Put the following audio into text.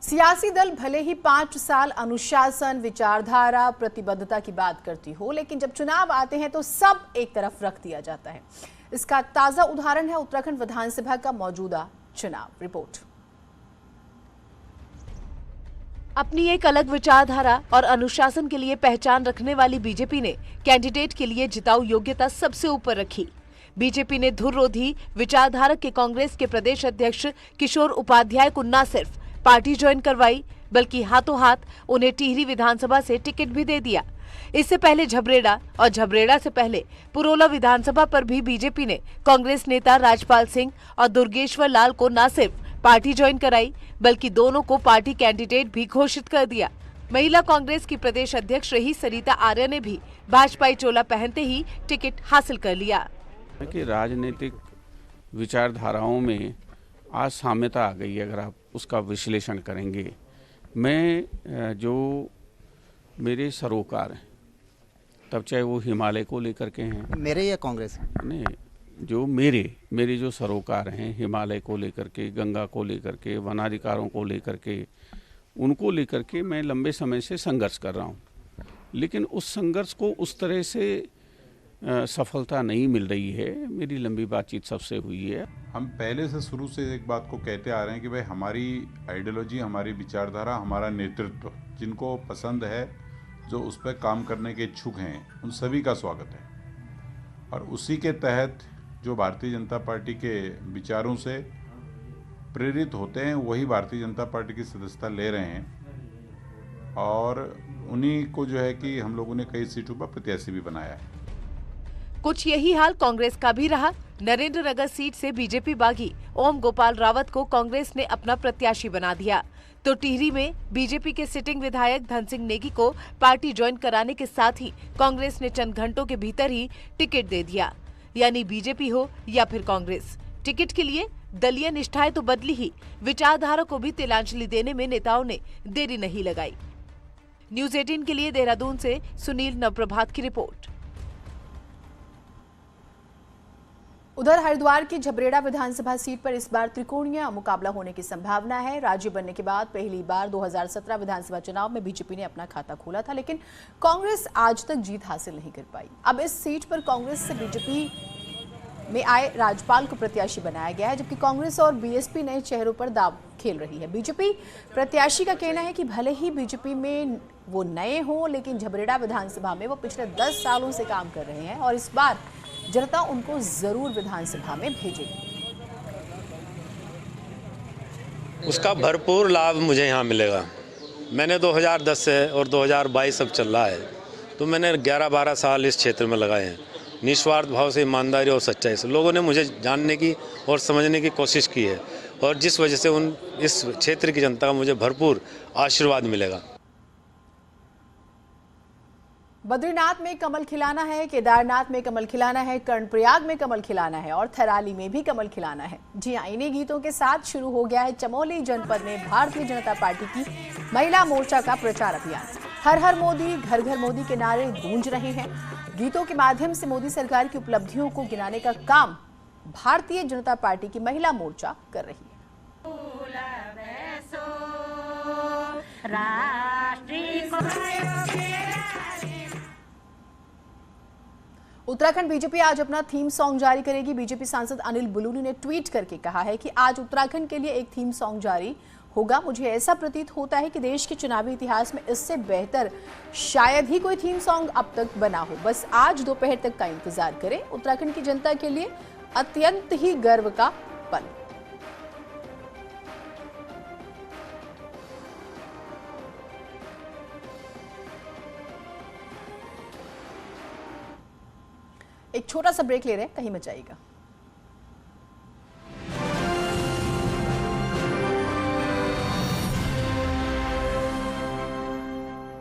सियासी दल भले ही 5 साल अनुशासन, विचारधारा, प्रतिबद्धता की बात करती हो, लेकिन जब चुनाव आते हैं तो सब एक तरफ रख दिया जाता है। इसका ताजा उदाहरण है उत्तराखंड विधानसभा का मौजूदा चुनाव। रिपोर्ट। अपनी एक अलग विचारधारा और अनुशासन के लिए पहचान रखने वाली बीजेपी ने कैंडिडेट के लिए जिताऊ योग्यता सबसे ऊपर रखी। बीजेपी ने धुर्रोधी विचारधारा के कांग्रेस के प्रदेश अध्यक्ष किशोर उपाध्याय को न सिर्फ पार्टी ज्वाइन करवाई, बल्कि हाथों हाथ उन्हें टिहरी विधानसभा से टिकट भी दे दिया। इससे पहले झबरेड़ा और झबरेड़ा से पहले पुरोला विधानसभा पर भी बीजेपी ने कांग्रेस नेता राजपाल सिंह और दुर्गेश्वर लाल को न सिर्फ पार्टी ज्वाइन कराई, बल्कि दोनों को पार्टी कैंडिडेट भी घोषित कर दिया। महिला कांग्रेस की प्रदेश अध्यक्ष रही सरिता आर्य ने भी भाजपाई चोला पहनते ही टिकट हासिल कर लिया। कि राजनीतिक विचारधाराओं में आज साम्यता आ गई है। अगर आप उसका विश्लेषण करेंगे, मैं जो मेरे सरोकार हैं, तब चाहे वो हिमालय को लेकर के हैं, मेरे या कांग्रेस नहीं, जो मेरे जो सरोकार हैं, हिमालय को लेकर के, गंगा को लेकर के, वनाधिकारों को लेकर के, उनको लेकर के मैं लंबे समय से संघर्ष कर रहा हूँ। लेकिन उस संघर्ष को उस तरह से सफलता नहीं मिल रही है। मेरी लंबी बातचीत सबसे हुई है। हम पहले से शुरू से एक बात को कहते आ रहे हैं कि भाई हमारी आइडियोलॉजी, हमारी विचारधारा, हमारा नेतृत्व जिनको पसंद है, जो उस पर काम करने के इच्छुक हैं, उन सभी का स्वागत है। और उसी के तहत जो भारतीय जनता पार्टी के विचारों से प्रेरित होते हैं, वही भारतीय जनता पार्टी की सदस्यता ले रहे हैं। और उन्हीं को जो है कि हम लोगों ने कई सीटों पर प्रत्याशी भी बनाया है। कुछ यही हाल कांग्रेस का भी रहा। नरेंद्रनगर सीट से बीजेपी बागी ओम गोपाल रावत को कांग्रेस ने अपना प्रत्याशी बना दिया, तो टिहरी में बीजेपी के सिटिंग विधायक धन सिंह नेगी को पार्टी ज्वाइन कराने के साथ ही कांग्रेस ने चंद घंटों के भीतर ही टिकट दे दिया। यानी बीजेपी हो या फिर कांग्रेस, टिकट के लिए दलीय निष्ठाएं तो बदली ही, विचारधारा को भी तिलांजलि देने में नेताओं ने देरी नहीं लगाई। न्यूज़ 18 के लिए देहरादून से सुनील नवप्रभात की रिपोर्ट। उधर हरिद्वार की झबरेड़ा विधानसभा सीट पर इस बार त्रिकोणीय मुकाबला होने की संभावना है। राज्य बनने के बाद पहली बार 2017 विधानसभा चुनाव में बीजेपी ने अपना खाता खोला था, लेकिन कांग्रेस आज तक जीत हासिल नहीं कर पाई। अब इस सीट पर कांग्रेस से बीजेपी में आए राजपाल को प्रत्याशी बनाया गया है, जबकि कांग्रेस और बीएसपी नए चेहरों पर दांव खेल रही है। बीजेपी प्रत्याशी का कहना है कि भले ही बीजेपी में वो नए हों, लेकिन झबरेड़ा विधानसभा में वो पिछले 10 सालों से काम कर रहे हैं और इस बार जनता उनको जरूर विधानसभा में भेजेगी। उसका भरपूर लाभ मुझे यहाँ मिलेगा। मैंने 2010 से और 2022 अब चल रहा है, तो मैंने 11-12 साल इस क्षेत्र में लगाए हैं। निस्वार्थ भाव से, ईमानदारी और सच्चाई से लोगों ने मुझे जानने की और समझने की कोशिश की है, और जिस वजह से इस क्षेत्र की जनता का मुझे भरपूर आशीर्वाद मिलेगा। बद्रीनाथ में कमल खिलाना है, केदारनाथ में कमल खिलाना है, कर्णप्रयाग में कमल खिलाना है और थराली में भी कमल खिलाना है। जी हाँ, इन्हीं गीतों के साथ शुरू हो गया है चमोली जनपद में भारतीय जनता पार्टी की महिला मोर्चा का प्रचार अभियान। हर हर मोदी, घर घर मोदी के नारे गूंज रहे हैं। गीतों के माध्यम से मोदी सरकार की उपलब्धियों को गिनाने का काम भारतीय जनता पार्टी की महिला मोर्चा कर रही है। उत्तराखंड बीजेपी आज अपना थीम सॉन्ग जारी करेगी। बीजेपी सांसद अनिल बुलूनी ने ट्वीट करके कहा है कि आज उत्तराखंड के लिए एक थीम सॉन्ग जारी होगा। मुझे ऐसा प्रतीत होता है कि देश के चुनावी इतिहास में इससे बेहतर शायद ही कोई थीम सॉन्ग अब तक बना हो। बस आज दोपहर तक का इंतजार करें। उत्तराखंड की जनता के लिए अत्यंत ही गर्व का पल। एक छोटा सा ब्रेक ले रहे हैं, कहीं मत जाइएगा।